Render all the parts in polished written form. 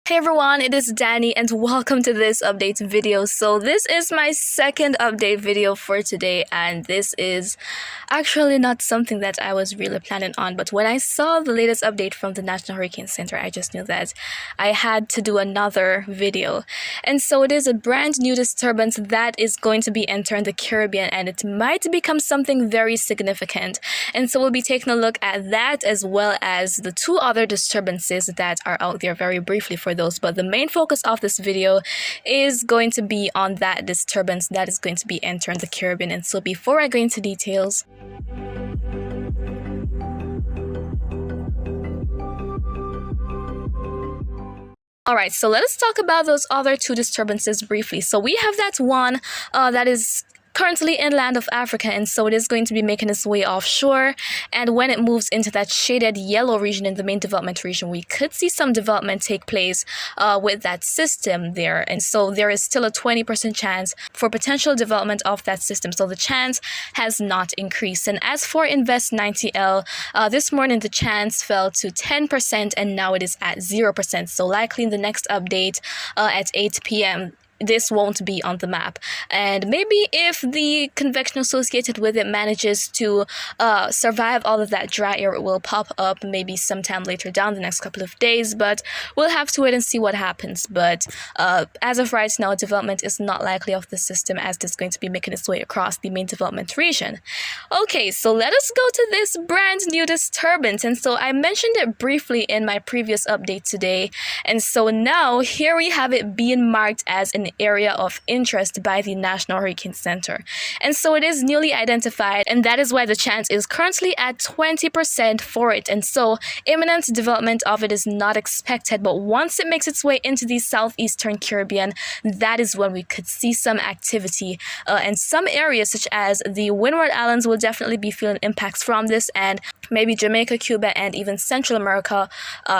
Hey everyone, it is Dani'i and welcome to this update video. So this is my second update video for today, and this is actually not something that I was really planning on, but when I saw the latest update from the National Hurricane Center, I just knew that I had to do another video. And so it is a brand new disturbance that is going to be entering the Caribbean, and it might become something very significant. And so we'll be taking a look at that as well as the two other disturbances that are out there very briefly for those, but the main focus of this video is going to be on that disturbance that is going to be entering the Caribbean. And so before I go into details, alright, so let us talk about those other two disturbances briefly. So we have that one that is currently inland of Africa, and so it is going to be making its way offshore, and when it moves into that shaded yellow region in the main development region, we could see some development take place with that system there. And so there is still a 20% chance for potential development of that system, so the chance has not increased. And as for Invest 90L, this morning the chance fell to 10% and now it is at 0%, so likely in the next update at 8 p.m. this won't be on the map. And maybe if the convection associated with it manages to survive all of that dry air, it will pop up maybe sometime later down the next couple of days, but we'll have to wait and see what happens. But as of right now, development is not likely of the system, as it's going to be making its way across the main development region. Okay, so let us go to this brand new disturbance. And so I mentioned it briefly in my previous update today, and so now here we have it being marked as an area of interest by the National Hurricane Center. And so it is newly identified, and that is why the chance is currently at 20% for it. And so imminent development of it is not expected, but once it makes its way into the southeastern Caribbean, that is when we could see some activity. And some areas such as the Windward Islands will definitely be feeling impacts from this, and maybe Jamaica, Cuba, and even Central America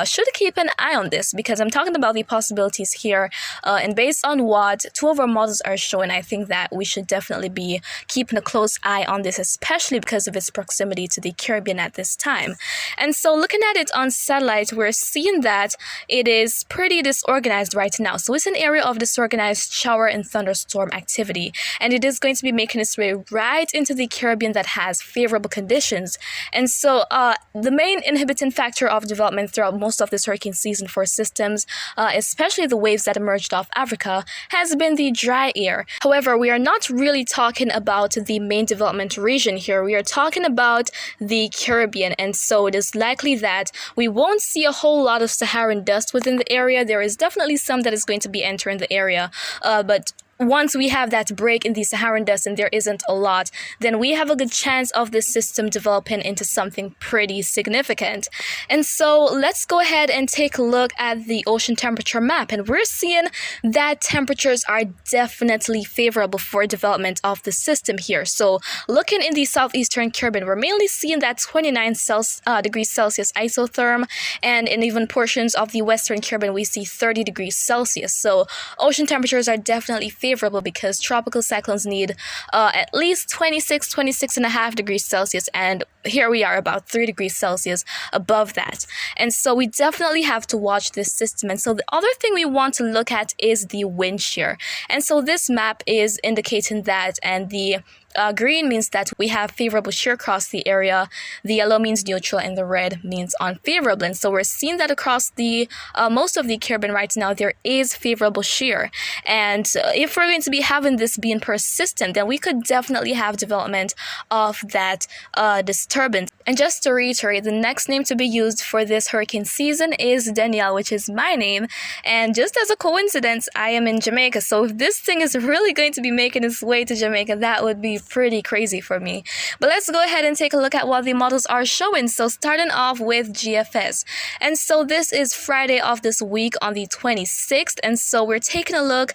should keep an eye on this, because I'm talking about the possibilities here. And based on what two of our models are showing, I think that we should definitely be keeping a close eye on this, especially because of its proximity to the Caribbean at this time. And so looking at it on satellite, we're seeing that it is pretty disorganized right now. So it's an area of disorganized shower and thunderstorm activity, and it is going to be making its way right into the Caribbean that has favorable conditions. And so the main inhibiting factor of development throughout most of this hurricane season for systems, especially the waves that emerged off Africa, has been the dry air. However, we are not really talking about the main development region here. We are talking about the Caribbean, and so it is likely that we won't see a whole lot of Saharan dust within the area. There is definitely some that is going to be entering the area, but once we have that break in the Saharan dust, and there isn't a lot, then we have a good chance of this system developing into something pretty significant. And so let's go ahead and take a look at the ocean temperature map, and we're seeing that temperatures are definitely favorable for development of the system here. So looking in the southeastern Caribbean, we're mainly seeing that 29 degrees Celsius isotherm, and in even portions of the western Caribbean we see 30 degrees Celsius. So ocean temperatures are definitely favorable, because tropical cyclones need at least 26 and a half degrees Celsius, and here we are about 3 degrees Celsius above that. And so we definitely have to watch this system. And so the other thing we want to look at is the wind shear. And so this map is indicating that, and the green means that we have favorable shear across the area, the yellow means neutral, and the red means unfavorable. And so we're seeing that across the most of the Caribbean right now there is favorable shear. And if we're going to be having this being persistent, then we could definitely have development of that disturbance. And just to reiterate, the next name to be used for this hurricane season is Dani'i, which is my name. And just as a coincidence, I am in Jamaica, so if this thing is really going to be making its way to Jamaica, that would be pretty crazy for me. But let's go ahead and take a look at what the models are showing. So starting off with GFS, and so this is Friday of this week on the 26th, and so we're taking a look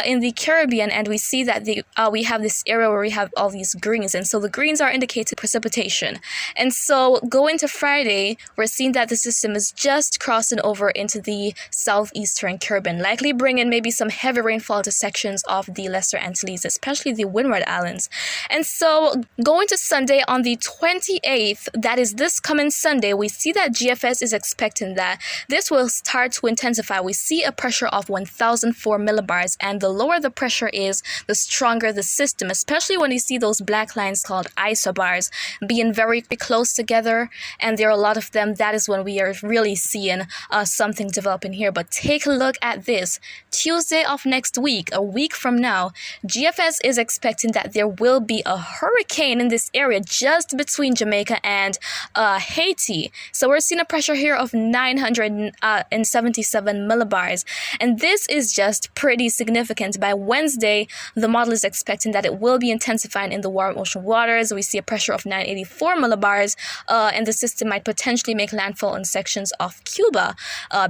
in the Caribbean, and we see that we have this area where we have all these greens, and so the greens are indicating precipitation. And And so going to Friday, we're seeing that the system is just crossing over into the southeastern Caribbean, likely bringing maybe some heavy rainfall to sections of the Lesser Antilles, especially the Windward Islands. And so going to Sunday on the 28th, that is this coming Sunday, we see that GFS is expecting that this will start to intensify. We see a pressure of 1,004 millibars, and the lower the pressure is, the stronger the system, especially when you see those black lines called isobars being very close together, and there are a lot of them. That is when we are really seeing something developing here. But take a look at this. Tuesday of next week, a week from now, GFS is expecting that there will be a hurricane in this area just between Jamaica and Haiti. So we're seeing a pressure here of 977 millibars, and this is just pretty significant. By Wednesday, the model is expecting that it will be intensifying in the warm ocean waters. We see a pressure of 984 millibars, and the system might potentially make landfall in sections of Cuba,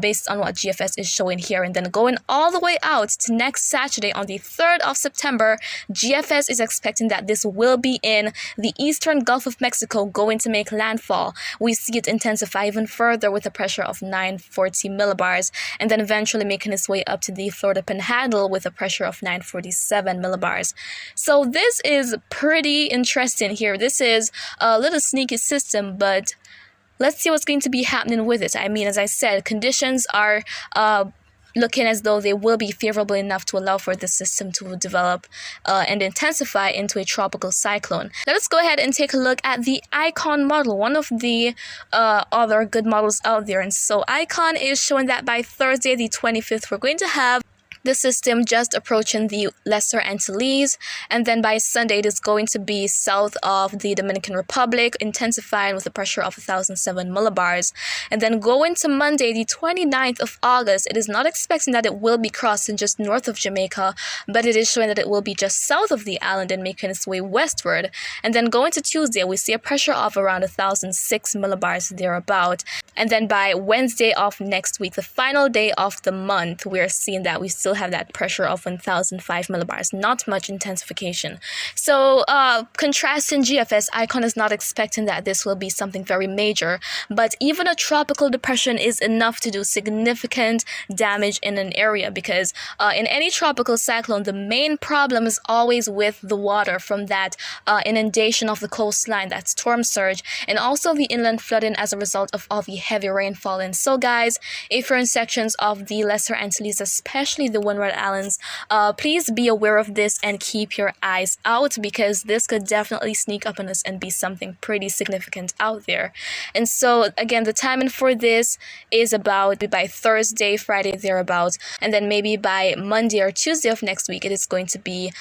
based on what GFS is showing here. And then going all the way out to next Saturday on the 3rd of September, GFS is expecting that this will be in the eastern Gulf of Mexico, going to make landfall. We see it intensify even further with a pressure of 940 millibars, and then eventually making its way up to the Florida Panhandle with a pressure of 947 millibars. So this is pretty interesting here. This is a little sneaky system, but let's see what's going to be happening with it. I mean, as I said, conditions are looking as though they will be favorable enough to allow for the system to develop and intensify into a tropical cyclone. Let us go ahead and take a look at the ICON model, one of the other good models out there. And so ICON is showing that by Thursday the 25th, we're going to have the system just approaching the Lesser Antilles, and then by Sunday it is going to be south of the Dominican Republic, intensifying with a pressure of 1,007 millibars. And then going to Monday the 29th of August, it is not expecting that it will be crossing just north of Jamaica, but it is showing that it will be just south of the island and making its way westward. And then going to Tuesday, we see a pressure of around 1,006 millibars thereabout. And then by Wednesday of next week, the final day of the month, we are seeing that we still have that pressure of 1,005 millibars, not much intensification. So contrasting GFS, ICON is not expecting that this will be something very major, but even a tropical depression is enough to do significant damage in an area, because in any tropical cyclone, the main problem is always with the water from that inundation of the coastline, that storm surge, and also the inland flooding as a result of all the heavy rainfall. And so guys, if you're in sections of the Lesser Antilles, especially the Windward Islands, please be aware of this and keep your eyes out, because this could definitely sneak up on us and be something pretty significant out there. And so again, the timing for this is about by Thursday, Friday thereabout, and then maybe by Monday or Tuesday of next week it is going to be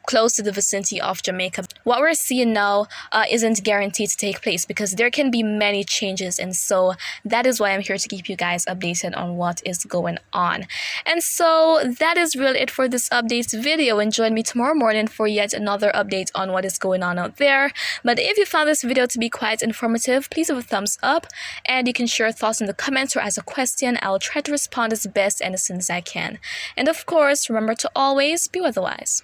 close to the vicinity of Jamaica. What we're seeing now isn't guaranteed to take place, because there can be many changes, and so that is why I'm here to keep you guys updated on what is going on. And so that is really it for this updates video, and join me tomorrow morning for yet another update on what is going on out there. But if you found this video to be quite informative, please give a thumbs up, and you can share your thoughts in the comments or as a question. I'll try to respond as best and as soon as I can. And of course, remember to always be weatherwise.